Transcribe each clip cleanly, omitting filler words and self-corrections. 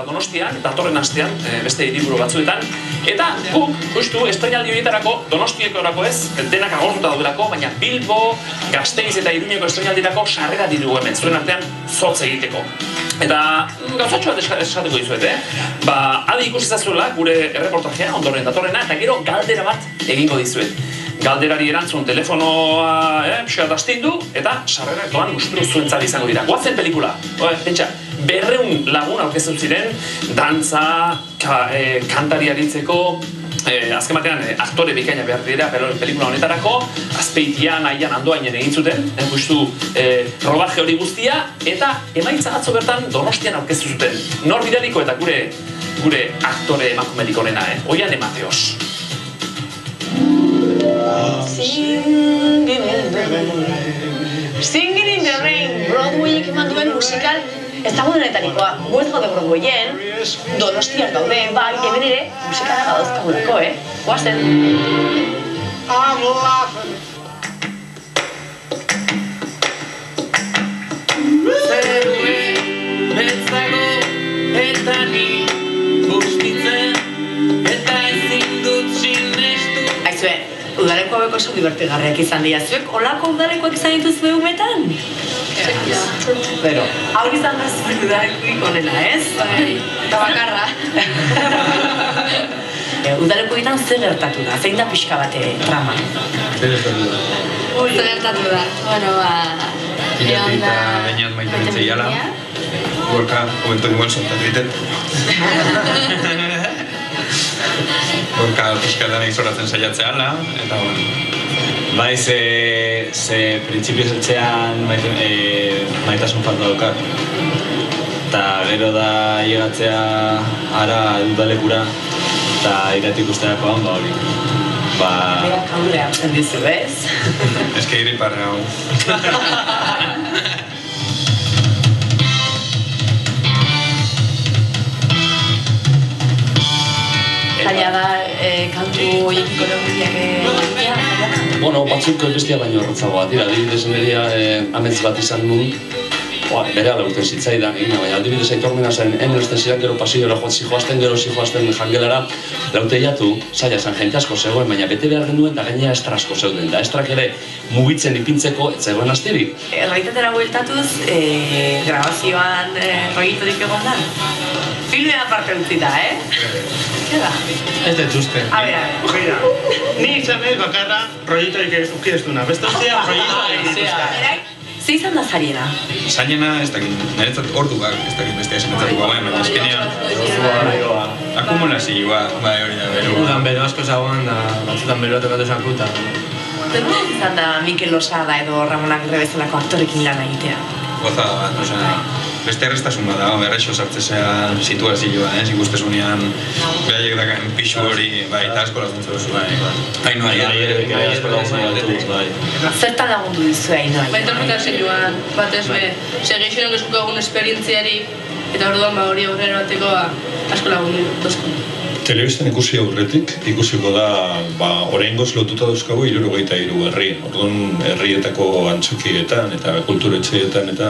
Donostian, datorren astean, beste hiriburu batzuetan, eta guk, justu, estreinaldi horietarako, Donostiekorako ez, denak agortuta daudelako, baina Bilbo, Gasteiz eta Iruñeko estreinaldirako sarrera dirugu hemen, zuen artean zotz egiteko. Eta gauzatxo bat esateko dizuet, adi ikusi zazuela gure erreportajea, ondoren datorrena, eta gero galdera bat egingo dizuet. Galderari erantzun telefonoa pixkat astindu, eta sarrerak doan guzturu zuentzat izango dira. Guazen pelikula, pentsa, 200 lagun aurkeztu ziren, dantza, kantari aritzeko, azken batean aktore bikaina behar dira pelikula honetarako, Azpeitian, Aian, Andoainen egin zuten, justu rodaje hori guztia, eta emaitza atzo bertan Donostian aurkeztu zuten. Nor bidaliko eta gure aktore emakumerik onena, Oian Emateos. Singing in the Rain, Broadwayek eman duen musikal ezagunenetarikoa. Gu ez gaude Broadwayen, Donostian gaude, bai, hemen ere musikala gadauzkagulako, Goazen. I'm laughing. Zeruen betzago eta ni bustitzen eta ezin dut sinestu. Aizue, udaleko hauek oso divertigarriak izan dira. Zuek olako udalekoak izan dituzue umetan? Pero, hau izan da zuen udalekoik onena, ez? Eta bakarra. Udaleko egiten zer gertatu da? Zein da pixka bate trama? Zer gertatu da? Zer gertatu da? Bueno, Irati eta bainat maite nintzen jala. Gorka, komentok igual sontatu diten. Gorka pixka da nahi zoratzen saiatzea ala, eta bai, ze printzipioz etxean maitasun falta daukak. Eta gero da llegatzea ara udalekura, eta Irati ikusterakoan, hori. Berak haure hartzen dizu, ez? Ez que iriparra hau. Zaila da, kantu horiekiko neurriak egitea, zaila da? Bueno, batzuk bestia baino horretzagoa dira, adibidez nirea amets bat izan nun, bere ala urten zitzaidan, baina adibidez aitormena zen, enelzten zidan gero pasiora zijoazten, gero zijoazten jangelara, lauteiatu, zaila zen, jente asko zegoen, baina bete behar genuen da gainera estra asko zeuden, da estrak ere mugitzen ipintzeko ez zegoen astirik. Erraitatera bueltatuz, grabazioan proiekturik egon da? Filmea parte utzi da, Zer da? Ez dut uste. A ber. Ojeira, ni izan ez bakarra proiekturik ukideztuna. Beste urtea proiekturik dituzka. Ze izan da zariena? Zainena ez dakit, niretzat ordukak, ez dakit bestia esanetzatuko baina, baina eskenean akumulazioa, bai hori da bero. Udan bero asko zagoan da batzutan bero tokatu zakuta. Zer izan da Mikel Losada edo Ramon Agirre bezalako aktorekin lan egitea? Gozada bat, osea, beste errestasun bat da, berrexo sartzea situazioa, ikustezunean behaiek dakaen pixu hori, bai, eta asko laguntza duzu, bai. Ainhoa, Zertan lagundu duzu Ainhoa? Interpretazio joan, batez be, segeixen egun esperientziari, eta orduan hori aurrera bateko asko lagundu duzko. Telebistan ikusi aurretik, ikusiko da, oraingoz lotuta dauzkagu 73 herri. Orduan herrietako antzokietan eta kulturetxeetan eta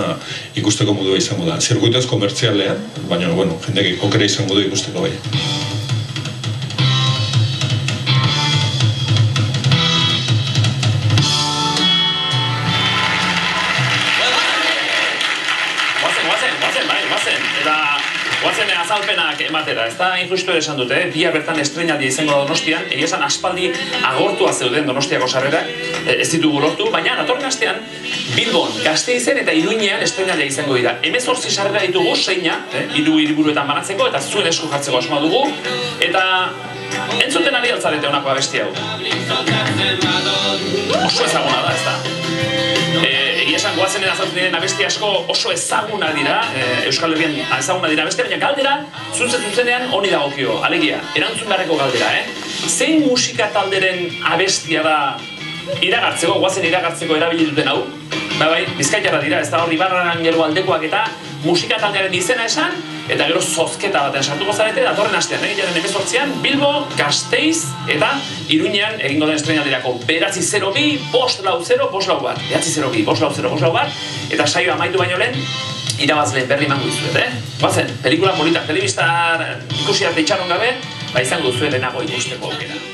ikusteko modua izango da. Zirkuitoz komertzialean, baina, jendeak okera izango du ikusteko bai. Guazen azalpenak ematera, ez da injustu ere esan dute, bihar bertan estreinaldia izango da Donostian, egia esan aspaldi agortua zeuden Donostiako sarrerak, ez ditugu lortu, baina datorren astean Bilbon, Gasteizen eta Iruñean estreinaldia izango dira. 18 sarrera ditugu, 6, hiru hiriburuetan banatzeko eta zuen esku jartzeko asmoa dugu, eta entzuten ari altzarete honako abesti hau. Oso ezaguna da, ez da. Egia esan Goazenen azaltzen diren abesti asko oso ezaguna dira, Euskal Herrian ezaguna dira abesti, baina galdera zuzenean honi dagokio, alegia, erantzun beharreko galdera, Zein musika talderen abestia da iragartzeko, Goazen iragartzeko erabili duten hau? Bai, Bizkaitarra dira, ez da hor Ibarran gero aldekoak eta musika taldearen izena esan, eta gero zozketa baten sartuko zarete, datorren astean, egitearen 18an, Bilbo, Gasteiz eta Iruñean egingo den estreinaldirako 902-540-540 bat, 902-540-540 bat, eta saioa amaitu baino lehen, irabazleen berri emango dizuet, Bazen, pelikula polita, telebistar ikusi arte itxaron gabe, izango duzuet lehenago ikusteko aukera.